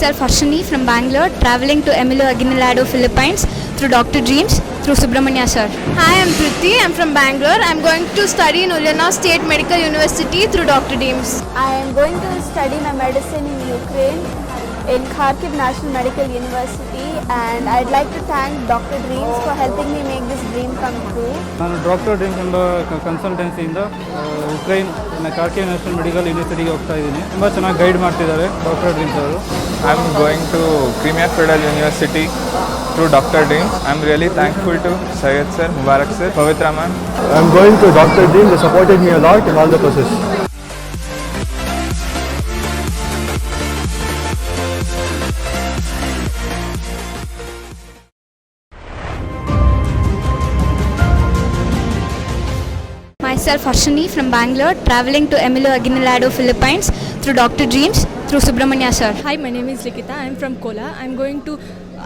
Myself Harshini from Bangalore, traveling to Emilio Aguinaldo, Philippines through Dr. Dreams through Subramania sir. Hi, I'm Priti. I'm from Bangalore. I'm going to study in Ulyanov State Medical University through Dr. Dreams. I am going to study my medicine in Ukraine in Kharkiv National Medical University, and I'd like to thank Dr. Dreams for helping me make this dream come true. ನಾನು doctor dreams ಎಂಬ ಕನ್ಸಲ್ಟೆನ್ಸಿಯಿಂದ Ukraine Kharkiv national medical ಯೂನಿವರ್ಸಿಟಿಗೆ ಹೋಗ್ತಾ ಇದ್ದೀನಿ. ತುಂಬ ಚೆನ್ನಾಗಿ guide ಮಾಡ್ತಿದ್ದಾರೆ doctor dreams ಅವರು. I am going to Crimea federal university through Dr. Dreams. I am really thankful to Syed sir, Mubarak sir, Pavitra ma'am. I am going to Dr. Dreams. They supported me a lot in all the process. Myself Harshini from Bangalore, traveling to Emilio Aguinaldo, Philippines through Dr. Dreams through Subramania sir. Hi, my name is Likita. I am from Kola. I am going to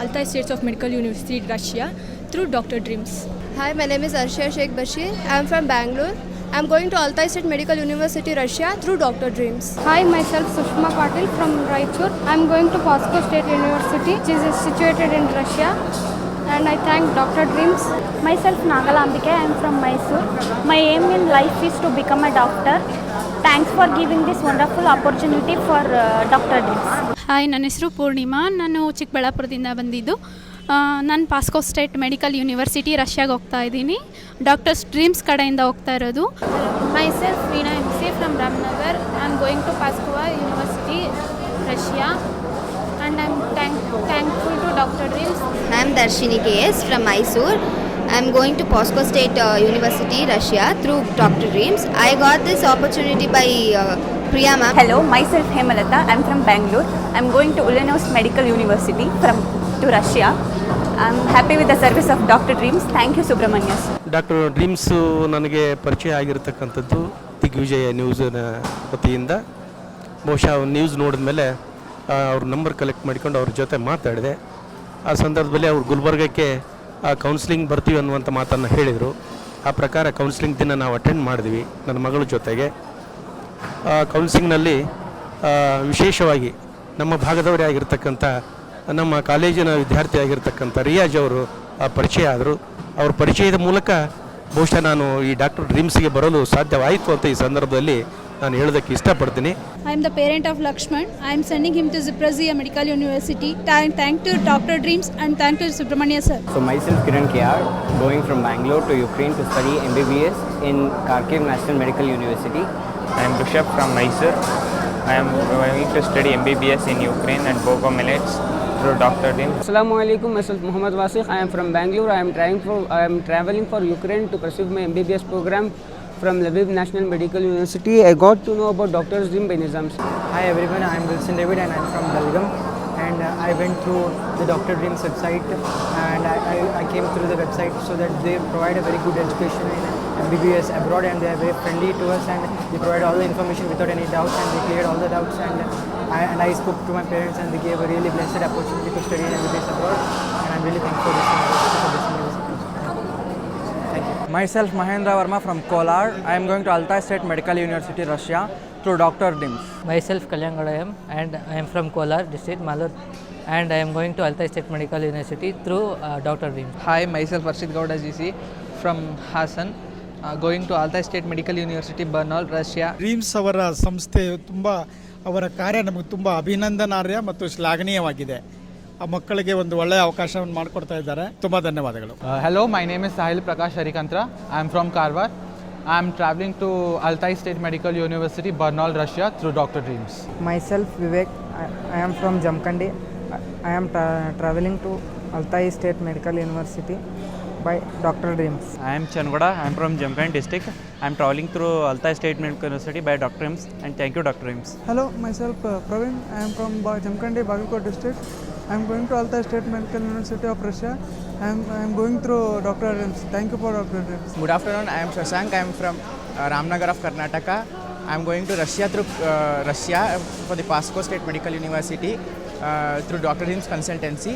Altai States of Medical University, Russia through Dr. Dreams. Hi, my name is Arshia Sheikh Bashir. I am from Bangalore. I am going to Altai State Medical University, Russia through Dr. Dreams. Hi, myself Sushma Patil from Raichur. I am going to POSCO State University, which is situated in Russia. And I thank Dr. Dreams. Myself Nagalambike. I am from Mysore. My aim in life is to become a doctor. Thanks for giving this wonderful opportunity for Dr. Dreams. Hi, ನನ್ನ ಹೆಸರು ಪೂರ್ಣಿಮಾ. ನಾನು ಚಿಕ್ಕಬಳ್ಳಾಪುರದಿಂದ ಬಂದಿದ್ದು. ನಾನು ಪಾಸ್ಕೋ state medical university ರಷ್ಯಾಗೆ ಹೋಗ್ತಾ ಇದ್ದೀನಿ. Doctors dreams ಕಡೆಯಿಂದ ಹೋಗ್ತಾ ಇರೋದು. Myself Veena MC from Ramnagar. I am going to Paskova University, Russia. And I am thankful to Dr. Dreams. I am Darshini KS from Mysore. I am going to POSCO State University, Russia through Dr. Dreams. I got this opportunity by Priya ma'am. Hello, myself Hemalata. I am from Bangalore. I am going to Ulyanov Medical University to Russia. I am happy with the service of Dr. Dreams. Thank you, Subramania. Doctor dreams ನನಗೆ ಪರಿಚಯ ಆಗಿರತಕ್ಕಂಥದ್ದು ದಿಗ್ವಿಜಯ ನ್ಯೂಸಿನ ವತಿಯಿಂದ. ಬಹುಶಃ news ನೋಡಿದ ಮೇಲೆ ಅವ್ರ number collect ಮಾಡಿಕೊಂಡು ಅವ್ರ ಜೊತೆ ಮಾತಾಡಿದೆ. ಆ ಸಂದರ್ಭದಲ್ಲಿ ಅವ್ರು ಗುಲ್ಬರ್ಗಕ್ಕೆ ಕೌನ್ಸಿಲಿಂಗ್ ಬರ್ತೀವಿ ಅನ್ನುವಂಥ ಮಾತನ್ನು ಹೇಳಿದರು. ಆ ಪ್ರಕಾರ ಕೌನ್ಸಿಲಿಂಗ್ ದಿನ ನಾವು ಅಟೆಂಡ್ ಮಾಡಿದ್ವಿ ನನ್ನ ಮಗಳ ಜೊತೆಗೆ. ಕೌನ್ಸಿಲಿಂಗ್ನಲ್ಲಿ ವಿಶೇಷವಾಗಿ ನಮ್ಮ ಭಾಗದವರೇ ಆಗಿರ್ತಕ್ಕಂಥ ನಮ್ಮ ಕಾಲೇಜಿನ ವಿದ್ಯಾರ್ಥಿ ಆಗಿರ್ತಕ್ಕಂಥ ರಿಯಾಜ್ ಅವರು ಪರಿಚಯ ಆದರು. ಅವ್ರ ಪರಿಚಯದ ಮೂಲಕ ಬಹುಶಃ ನಾನು ಈ ಡಾಕ್ಟರ್ ಡ್ರೀಮ್ಸ್ಗೆ ಬರಲು ಸಾಧ್ಯವಾಯಿತು ಅಂತ ಈ ಸಂದರ್ಭದಲ್ಲಿ ನಾನು ಹೇಳೋದಕ್ಕೆ ಇಷ್ಟಪಡ್ತೀನಿ. I am the parent of Lakshman. I am sending him to Zaporizhzhia Medical University. Thank to Dr. Dreams and thank to Subramania sir. So myself Kiran KR, going from Bangalore to Ukraine to study MBBS in Kharkiv National Medical University. I am Rishabh from Mysore. I am going to study MBBS in Ukraine and Bogomolets through Dr. Dreams. Assalamu alaikum. Myself Muhammad Wasiq. I am from Bangalore. I am traveling for Ukraine to pursue my MBBS program from Lviv National Medical University. I got to know about Dr. Dreams by Nizam. Hi everyone, I am Wilson David and I am from Belgium, and I went through the Dr. Dreams website, and I came through the website so that they provide a very good education in MBBS abroad, and they are very friendly to us, and they provide all the information without any doubts, and they cleared all the doubts, and I spoke to my parents and they gave a really blessed opportunity to study in MBBS abroad, and I am really thankful for this. Myself Mahendra Verma from Kolar. I am going to Altai State Medical University, Russia through Dr. Dreams. Myself Kalyan Gadayam and I am from Kolar district, Malur, and I am going to Altai State Medical University through Dr. Dreams. Hi, myself Varshit Gowda GC from Hassan, going to Altai State Medical University, Bernal, Russia. Dreams ಅವರ ಸಂಸ್ಥೆ ತುಂಬ ಅವರ ಕಾರ್ಯ ನಮಗೆ ತುಂಬ ಅಭಿನಂದನಾರ್ಹ ಮತ್ತು ಶ್ಲಾಘನೀಯವಾಗಿದೆ. ಆ ಮಕ್ಕಳಿಗೆ ಒಂದು ಒಳ್ಳೆಯ ಅವಕಾಶವನ್ನು ಮಾಡಿಕೊಡ್ತಾ ಇದ್ದಾರೆ. ತುಂಬ ಧನ್ಯವಾದಗಳು. Hello, my name is Sahil Prakash Harikantra. I am from Karwar. I am traveling to Altai State Medical University, Bernal, Russia through Dr. Dreams. Myself Vivek. I am from Jamkandi. I am traveling to Altai State Medical University by Dr. Dreams. I am Changoda. I am from Jamkandi district. I am traveling through Altai State Medical University by Dr. Dreams, and thank you Dr. Dreams. Hello, myself Praveen. I am from Jamkandi, Bagalkot district. I am going to Altai State Medical University of Russia. I am going through Dr. Dreams. Thank you for Dr. Dreams. Good afternoon. I am Shashank. I am from Ramnagar of Karnataka. I am going to Russia through Russia for the POSCO State Medical University through Dr. Dreams consultancy.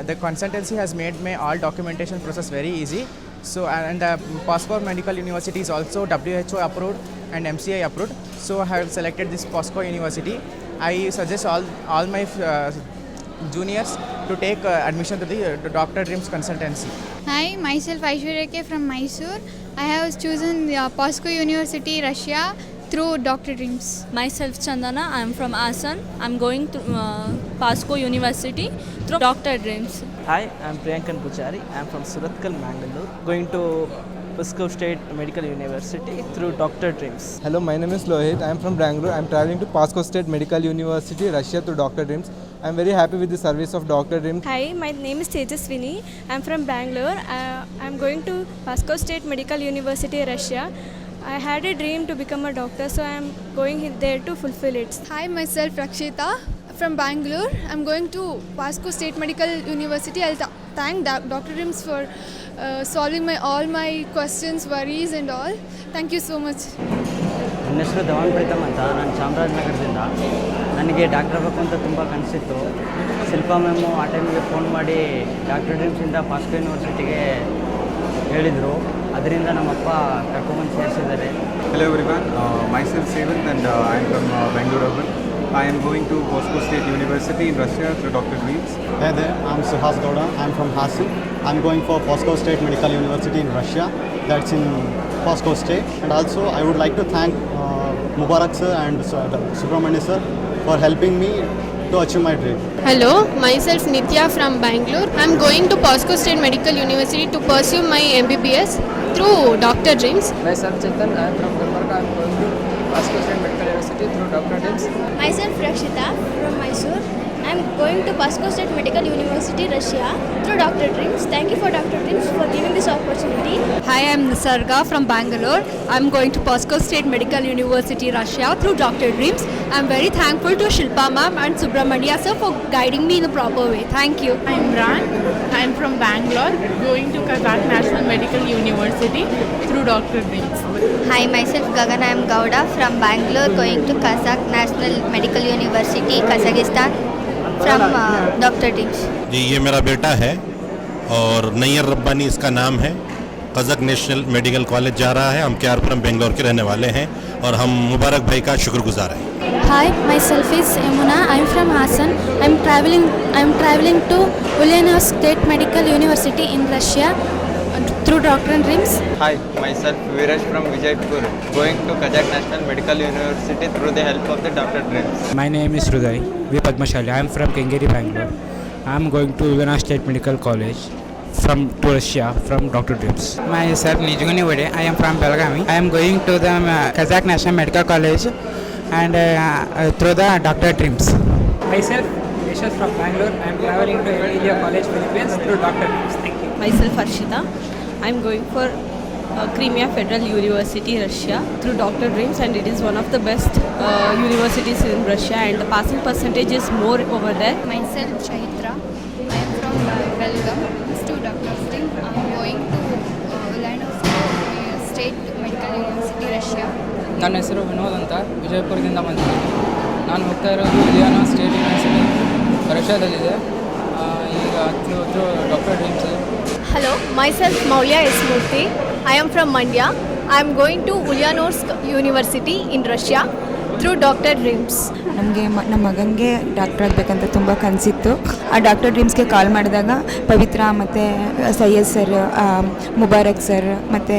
The consultancy has made my all documentation process very easy. So and POSCO Medical University is also WHO approved and MCI approved. So I have selected this POSCO University. I suggest all my juniors to take admission to the Dr. Dreams consultancy. Hi, myself Aishwarya K from Mysore. I have chosen POSCO University, Russia through Dr. Dreams. Myself Chandana, I am from Asan. I am going to POSCO University through Dr. Dreams. Hi, I am Priyankan Puchari. I am from Surathkal, Mangalore, going to POSCO State Medical University through Dr. Dreams. Hello, my name is Lohit. I am from Bangalore. I am traveling to POSCO State Medical University, Russia through Dr. Dreams. I am very happy with the service of Dr. Dreams. Hi, my name is Tejaswini. I am from Bangalore. I am going to POSCO State Medical University, Russia. I had a dream to become a doctor, so I am going there to fulfill it. Hi, myself Rakshita from Bangalore. I'm going to POSCO State Medical University. I'll thank Dr. Dreams for solving all my questions, worries and all. Thank you so much. ನನ್ನ ಹೆಸರು ಧವನ್ ಪ್ರೀತಮ್ ಅಂತ. ನಾನು ಚಾಮರಾಜನಗರದಿಂದ. ನನಗೆ doctor ಆಗಬೇಕು ಅಂತ ತುಂಬ ಕನಸಿತ್ತು. Shilpa ma'am ಆ ಟೈಮಿಗೆ ಫೋನ್ ಮಾಡಿ ಡಾಕ್ಟರ್ ಡ್ರೀಮ್ಸಿಂದ POSCO ಯೂನಿವರ್ಸಿಟಿಗೆ ಹೇಳಿದರು. ಅದರಿಂದ ನಮ್ಮಪ್ಪ ಕರ್ಕೊಂಬಂದು ಸೇರಿಸಿದ್ದಾರೆ. Hello everyone, myself Seventh and I am from Bangalore urban. I am going to POSCO State University in Russia through Dr. Dreams. Hey there, I am Suhas Gowda. I am from Hassan. I am going for POSCO State Medical University in Russia. That's in POSCO State. And also I would like to thank Mubarak sir and Subramania sir for helping me to achieve my dream. Hello, myself Nitya from Bangalore. I am going to POSCO State Medical University to pursue my MBBS through Dr. Dreams. Myself Chetan, I am from Gulbarga. I am going to POSCO State Medical University through Dr. Dreams. Myself Rakshita from Mysore. I am going to POSCO State Medical University, Russia through Dr. Dreams. Thank you for Dr. Dreams for giving this opportunity. Hi, I am Nisarga from Bangalore. I am going to POSCO State Medical University, Russia through Dr. Dreams. I am very thankful to Shilpa ma'am and Subramania sir for guiding me in a proper way. Thank you. I am Ran. I am from Bangalore, going to Kazakh National Medical University through Dr. Dreams. Hi, myself Gagan. I am Gowda from Bangalore, going to Kazakh National Medical University, Kazakhstan from Dr. Dreams. जी, ये मेरा बेटा है और नैयर रब्बानी इसका नाम है. कज़क national medical college जा रहा है. हम KRपुरम बेंगलोर के रहने वाले हैं और हम मुबारक भाई का शुक्रगुजार हैं. Hi, myself is Yamuna. I am from Hassan. I am traveling to Ulyanov State Medical University in Russia through Dr. Dreams. Hi, myself Viraj from Vijaypur, going to Kazakh National Medical University through the help of the Dr. Dreams. My name is Hruday V. Padmashali. I am from Kengeri, Bangalore. I am going to Ulyanov State Medical College to Russia from Dr. Dreams. Myself Nijguni Vade. I am from Belgavi. I am going to the Kazakh National Medical College and through the Dr. Dreams. Myself Yashas from Bangalore. I am traveling to Emilia College, Philippines through Dr. Dreams. Thank you. Myself Harshita. I am going for Crimea Federal University, Russia through Dr. Dreams, and it is one of the best universities in Russia, and the passing percentage is more over there. Myself Chaitra. I am from Belgaum to Dr. Dreams. I am going to Ulyanov State Medical University, Russia. ನನ್ನ ಹೆಸರು ವಿನೋದ್ ಅಂತ ವಿಜಯಪುರದಿಂದ ಬಂದಿದ್ದೀನಿ. ನಾನು ಹೋಗ್ತಾ ಇರೋದು ಉಲಿಯಾನೋ state university ರಷ್ಯಾದಲ್ಲಿದೆ. ಈಗ through doctor dreams. Hello, myself Maulya Ismurti. I am from Mandya. I am going to Ulyanovsk University in Russia through Dr. Dreams. ನಮಗೆ ನಮ್ಮ ಮಗನಿಗೆ ಡಾಕ್ಟರ್ ಆಗಬೇಕಂತ ತುಂಬ ಕನಸಿತ್ತು. ಆ ಡಾಕ್ಟರ್ ಡ್ರೀಮ್ಸ್ಗೆ ಕಾಲ್ ಮಾಡಿದಾಗ ಪವಿತ್ರ ಮತ್ತು ಸೈಯದ್ ಸರ್, ಮುಬಾರಕ್ ಸರ್ ಮತ್ತು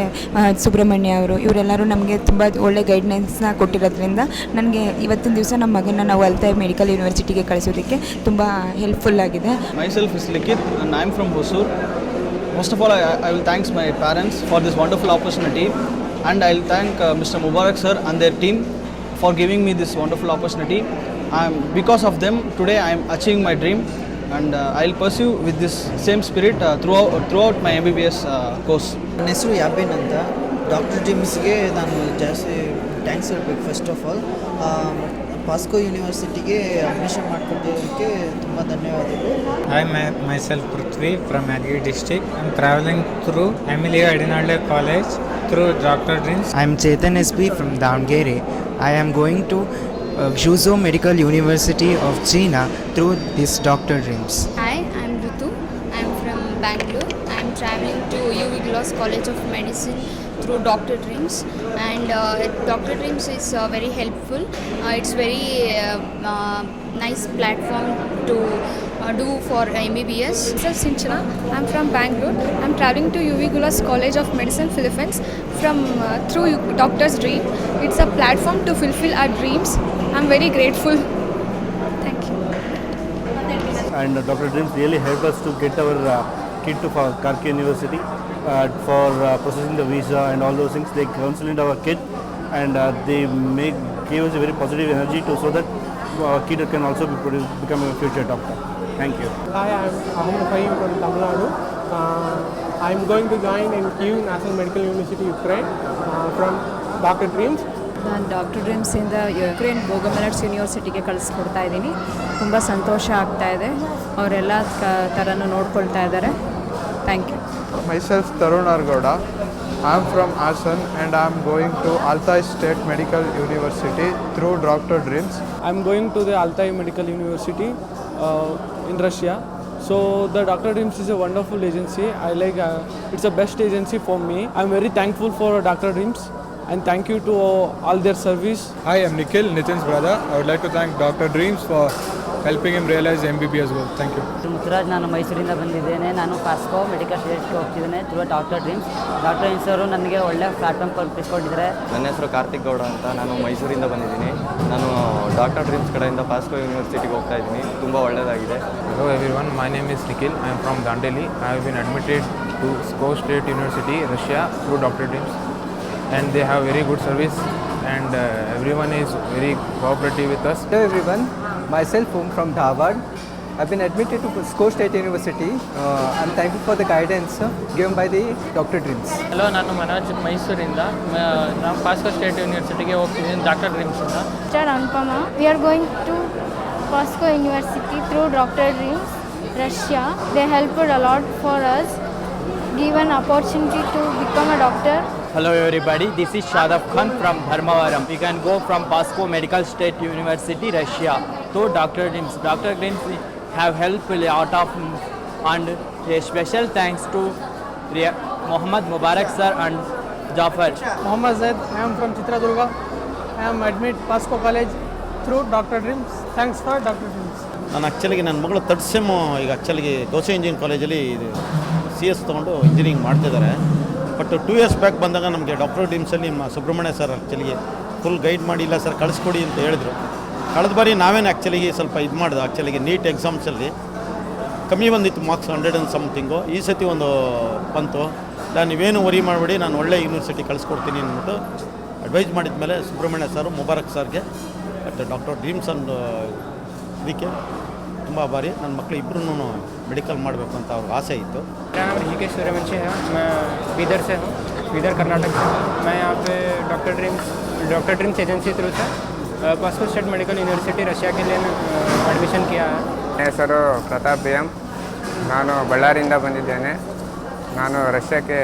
ಸುಬ್ರಹ್ಮಣ್ಯ ಅವರು ಇವರೆಲ್ಲರೂ ನಮಗೆ ತುಂಬ ಒಳ್ಳೆ ಗೈಡ್ಲೈನ್ಸ್ನ ಕೊಟ್ಟಿರೋದ್ರಿಂದ ನನಗೆ ಇವತ್ತಿನ ದಿವಸ ನಮ್ಮ ಮಗನ ನಾವು ಅಲ್ತಾಯ್ ಮೆಡಿಕಲ್ ಯೂನಿವರ್ಸಿಟಿಗೆ ಕಳಿಸೋದಕ್ಕೆ ತುಂಬ ಹೆಲ್ಪ್ಫುಲ್ ಆಗಿದೆ. Myself is Likit and I am from Hosur. First of all, I will thank my parents for this wonderful opportunity, and I will thank Mr. Mubarak sir and their team for giving me this wonderful opportunity. Because of them, today I am achieving my dream, and I will pursue with this same spirit throughout my MBBS course. ನನ್ನ ಹೆಸರು ಯಾಬೇನ್ ಅಂತ. Doctor ಡ್ರೀಮ್ಸ್ಗೆ ನಾನು ಜಾಸ್ತಿ thanks ಹೇಳಬೇಕು. First of all POSCO ಯೂನಿವರ್ಸಿಟಿಗೆ admission ಮಾಡ್ಕೊಂಡಿದ್ದಕ್ಕೆ ತುಂಬ ಧನ್ಯವಾದಗಳು. Hi, myself Prithvi from Yadgiri district. I am traveling through Emilio Adinale College through Dr. Dreams. I am Chetan SP from Davangere. I am going to Zhuzhou Medical University of China through this Dr. Dreams. Hi, I am Ritu. I am from Bangalore. I am traveling to UV Gloss College of Medicine through Dr. Dreams, and Dr. Dreams is very helpful. It's very nice platform to do for MBBS. Myself Sinchana, I'm from Bangalore. I'm traveling to UV Gulas College of Medicine, Philippines from through Doctor's Dream. It's a platform to fulfill our dreams. I'm very grateful. Thank you. And Dr. Dreams really helped us to get our kid to Karki University for processing the visa and all those things. They counseled our kid and they gave us a very positive energy so that our kid can also become a future doctor. Thank you. Hi, I'm Ahmed Fahim from Tamil Nadu. I'm going to join in Kyiv National Medical University, Ukraine from Dr. Dreams. ನಾನು doctor ಡ್ರೀಮ್ಸಿಂದ Ukraine Bogomolets ಯೂನಿವರ್ಸಿಟಿಗೆ ಕಳಿಸ್ಕೊಡ್ತಾ ಇದ್ದೀನಿ. ತುಂಬ ಸಂತೋಷ ಆಗ್ತಾ ಇದೆ. ಅವರೆಲ್ಲ ಥರನೂ ನೋಡ್ಕೊಳ್ತಾ ಇದ್ದಾರೆ. Thank you. Myself Tarun Argoda. I am from Asan and I am going to Altai State Medical University through Dr. Dreams. I am going to the Altai Medical University in Russia. So the Dr. Dreams is a wonderful agency. I like it's the best agency for me. I am very thankful for Dr. Dreams and thank you to all their service. Hi, I am Nikhil, Nitin's brother. I would like to thank Dr. Dreams for helping him realize MBBS goal. Thank you. Muttaraj, ನಾನು ಮೈಸೂರಿಂದ ಬಂದಿದ್ದೇನೆ. ನಾನು Pskov medical ಸ್ಟೇಟ್ಗೆ ಹೋಗ್ತಿದ್ದೇನೆ through doctor dreams. Doctor dreams ಅವರು ನನಗೆ ಒಳ್ಳೆ platform ಕಲ್ಪಿಸ್ಕೊಟ್ಟಿದ್ದಾರೆ. ನನ್ನ ಹೆಸರು ಕಾರ್ತಿಕ್ ಗೌಡ ಅಂತ. ನಾನು ಮೈಸೂರಿಂದ ಬಂದಿದ್ದೀನಿ. ನಾನು ಡಾಕ್ಟರ್ ಡ್ರೀಮ್ಸ್ ಕಡೆಯಿಂದ ಪಾಸ್ಕೋ ಯೂನಿವರ್ಸಿಟಿಗೆ ಹೋಗ್ತಾ ಇದ್ದೀನಿ. ತುಂಬ ಒಳ್ಳೆಯದಾಗಿದೆ. Hello everyone, my name is Nikhil. I am from Dandeli. I have been admitted to Moscow State University, Russia through Dr. Dreams. And they have very good service and everyone is very cooperative with us. Hello everyone, myself Om from Dharwad. I've been admitted to Moscow State University. I'm thankful for the guidance given by the Dr. Dreams. Hello, ನಾನು ಮನೋಜ್ ಮೈಸೂರಿಂದ. ನಾನು ಪಾಸ್ಕೋ state ಯೂನಿವರ್ಸಿಟಿಗೆ ಹೋಗ್ತಿದ್ದೀನಿ doctor ಡ್ರೀಮ್ಸಿಂದ. Mr. Anupama, we are going to Pasco University through Dr. Dreams, Russia. They helped a lot for us, given opportunity to become a doctor. Hello everybody, this is Shadab Khan from Dharmavaram. We can go from Pasco Medical State University, Russia to Dr. Dreams. Dr. Dreams have helped a lot of and a special thanks to Mohammad Mubarak sir and Jafar. Mohammad Zaid, I am from Chitradurga. I am admitted Pasco College through Dr. Dreams. Thanks for Dr. Dreams. ನಾನು ಆ್ಯಕ್ಚುಲಿಗೆ ನನ್ನ ಮಗಳು third sem ಈಗ ಆ್ಯಕ್ಚುಲಿಗೆ dosa engineering ಕಾಲೇಜಲ್ಲಿ CS ತೊಗೊಂಡು engineering ಮಾಡ್ತಿದ್ದಾರೆ. But 2 years back ಬಂದಾಗ ನಮಗೆ doctor ಡ್ರೀಮ್ಸಲ್ಲಿ ನಮ್ಮ ಸುಬ್ರಹ್ಮಣ್ಯ ಸರ್ ಆ್ಯಕ್ಚುಲಿಗೆ ಫುಲ್ ಗೈಡ್ ಮಾಡಿ ಇಲ್ಲ ಸರ್ ಕಳಿಸ್ಕೊಡಿ ಅಂತ ಹೇಳಿದರು. ಕಳೆದ ಬಾರಿ ನಾವೇನು ಆ್ಯಕ್ಚುಲಿಗೆ ಸ್ವಲ್ಪ ಇದು ಮಾಡಿದೆ. ಆ್ಯಕ್ಚುಲಿಗೆ ನೀಟ್ ಎಕ್ಸಾಮ್ಸಲ್ಲಿ ಕಮ್ಮಿ ಬಂದಿತ್ತು ಮಾರ್ಕ್ಸ್ 100 and something. ಈ ಸತಿ ಒಂದು ಬಂತು. ನೀವೇನು ವರಿ ಮಾಡಬೇಡಿ, ನಾನು ಒಳ್ಳೆ ಯೂನಿವರ್ಸಿಟಿ ಕಳಿಸ್ಕೊಡ್ತೀನಿ ಅಂದ್ಬಿಟ್ಟು ಅಡ್ವೈಸ್ ಮಾಡಿದ ಮೇಲೆ ಸುಬ್ರಹ್ಮಣ್ಯ ಸರ್ ಮುಬಾರಕ್ ಸರ್ಗೆ ಮತ್ತು ಡಾಕ್ಟರ್ ಡ್ರೀಮ್ಸ್ ಅಂಡ್ ಇದಕ್ಕೆ ತುಂಬ ಬಾರಿ ನನ್ನ ಮಕ್ಕಳು ಇಬ್ಬರೂ मेडिकल ಮಾಡಬೇಕು ಅಂತ ಅವ್ರಿಗೆ ಆಸೆ ಇತ್ತು. मेरा नाम ऋषिकेश सूर्यवंशी है. मैं बीदर से हूँ, बीदर कर्नाटक से. मैं यहाँ पे डॉक्टर ड्रीम्स एजेंसी थ्रू से POCSO state medical university Russia के लिए एडमिशन किया है. ನನ್ನ ಹೆಸರು ಪ್ರತಾಪ್ BM. ನಾನು ಬಳ್ಳಾರಿಯಿಂದ ಬಂದಿದ್ದೇನೆ. ನಾನು ರಷ್ಯಾಕ್ಕೆ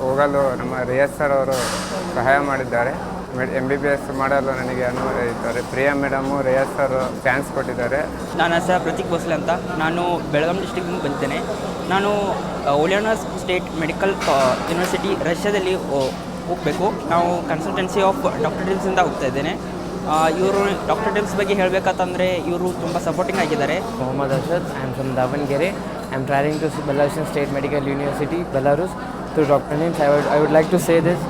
ಹೋಗಲು ನಮ್ಮ ರಿಯಾಜ್ ಸರ್ ಅವರು ಸಹಾಯ ಮಾಡಿದ್ದಾರೆ. MBBS ಮಾಡಲು ನನಗೆ ಅನುಮತಿ ಇದ್ದಾರೆ. Priya madam Riyaz sir chance ಕೊಟ್ಟಿದ್ದಾರೆ. ನನ್ನ ಹೆಸರು ಪ್ರತೀಕ್ ಭೋಸ್ಲೆ ಅಂತ. ನಾನು ಬೆಳಗಾಂ ಡಿಸ್ಟ್ರಿಕ್ಟಿಂದ ಬಂದಿದ್ದೇನೆ. ನಾನು ಉಲಿಯಾನೋವ್ಸ್ಕ್ ಸ್ಟೇಟ್ ಮೆಡಿಕಲ್ ಯೂನಿವರ್ಸಿಟಿ ರಷ್ಯಾದಲ್ಲಿ ಹೋಗಬೇಕು. ನಾವು ಕನ್ಸಲ್ಟೆನ್ಸಿ ಆಫ್ ಡಾಕ್ಟರ್ ಡ್ರೀಮ್ಸಿಂದ ಹೋಗ್ತಾ ಇದ್ದೇನೆ. ಇವರು ಡಾಕ್ಟರ್ ಡ್ರೀಮ್ಸ್ ಬಗ್ಗೆ ಹೇಳಬೇಕಂತಂದರೆ ಇವರು ತುಂಬ ಸಪೋರ್ಟಿಂಗ್ ಆಗಿದ್ದಾರೆ. Mohammed Arshad, I am from Davanagere. I am travelling to Belarusian state medical university, Belarus, through Dr. Dreams. I would like to say this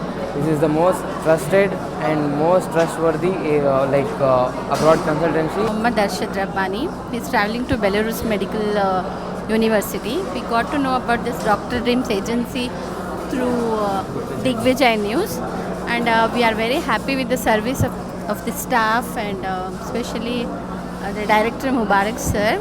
is the most trusted and most trustworthy abroad consultancy. Mohammad Arshad Rabbani is traveling to Belarus Medical University. We got to know about this Dr. Dreams agency through Digvijay News, and we are very happy with the service of the staff and especially the director Mubarak sir.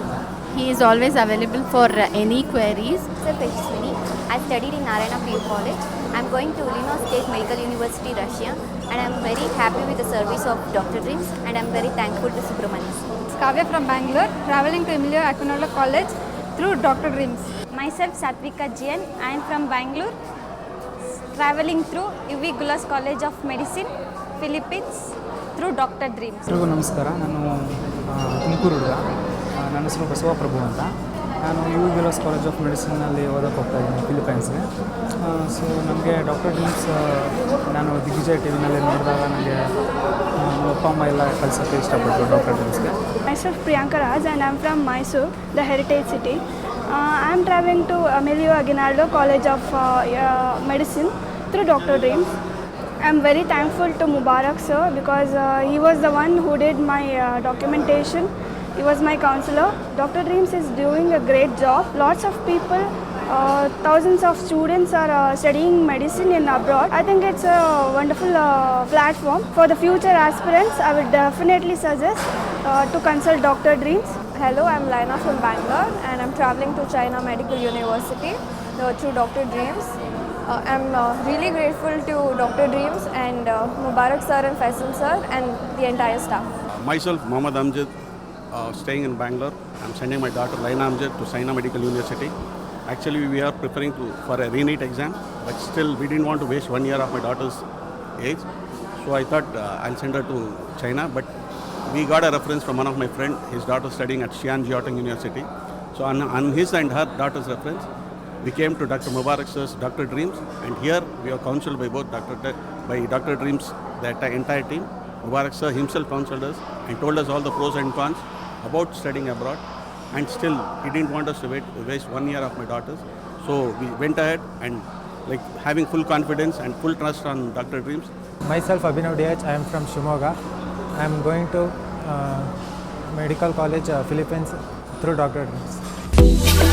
He is always available for any queries. Sir Tejaswini, I studied in Narayana PU College. I am going to Ulianovsk State Medical University, Russia, and I am very happy with the service of Dr. Dreams, and I am very thankful to Subramanian. Kavya from Bangalore, traveling to Emilio Aquinola College through Dr. Dreams. Myself Satvika Jain, I am from Bangalore, traveling through UV Gulas College of Medicine, Philippines through Dr. Dreams. ಎಲ್ರಿಗೂ ನಮಸ್ಕಾರ. ನಾನು ತುಮಕೂರು ಹುಡುಗ. ನನ್ನ ಹೆಸರು ಬಸವಪ್ರಭು ಅಂತ. ನಾನು you ವಿಲೋಸ್ college of ಮೆಡಿಸಿನಲ್ಲಿ ಓದಕ್ಕೆ ಹೋಗ್ತಾ ಇದ್ದೀನಿ ಫಿಲಿಪೈನ್ಸ್ಗೆ. ಸೊ ನನಗೆ ಡಾಕ್ಟರ್ ಡ್ರೀಮ್ಸ್ ನಾನು ದಿಗ್ವಿಜಯ್ ಟಿ ವಿನಲ್ಲಿ ನೋಡಿದಾಗ ನನಗೆ ನಮ್ಮ ಅಪ್ಪ ಅಮ್ಮ ಎಲ್ಲ ಕಲಿಸೋಕ್ಕೆ ಇಷ್ಟಪಟ್ಟರು doctor ಡ್ರೀಮ್ಸ್ಗೆ. Myself Priyanka Raj and I'm from Mysore, the heritage city. I'm traveling to Emilio Aguinaldo College of Medicine through Dr. Dreams. I'm very thankful to Mubarak sir because he was the one who did my documentation. He was my counselor. Dr. Dreams is doing a great job. Lots of people, thousands of students are studying medicine in abroad. I think it's a wonderful platform. For the future aspirants, I would definitely suggest to consult Dr. Dreams. Hello, I'm Laina from Bangalore and I'm traveling to China Medical University through Dr. Dreams. I'm really grateful to Dr. Dreams and Mubarak sir and Faisal sir and the entire staff. Myself, Mohammad Amjad, staying in Bangalore. I'm sending my daughter Laina Amjad to China Medical University. Actually, we are preparing for a re-NEET exam, but still we didn't want to waste 1 year of my daughter's age. So I thought I'll send her to China, but we got a reference from one of my friend. His daughter studying at Xi'an Jiaotong University. So on his and her daughter's reference, we came to Dr. Mubarak sir's Dr. Dreams, and here we are counseled by both Dr. Dreams, the entire team. Mubarak sir himself counseled us and told us all the pros and cons about studying abroad, and still he didn't want us to waste 1 year of my daughter's. So we went ahead and like having full confidence and full trust on Dr. Dreams. Myself Abhinav DH, I am from Shimoga. I am going to Medical College Philippines through Dr. Dreams.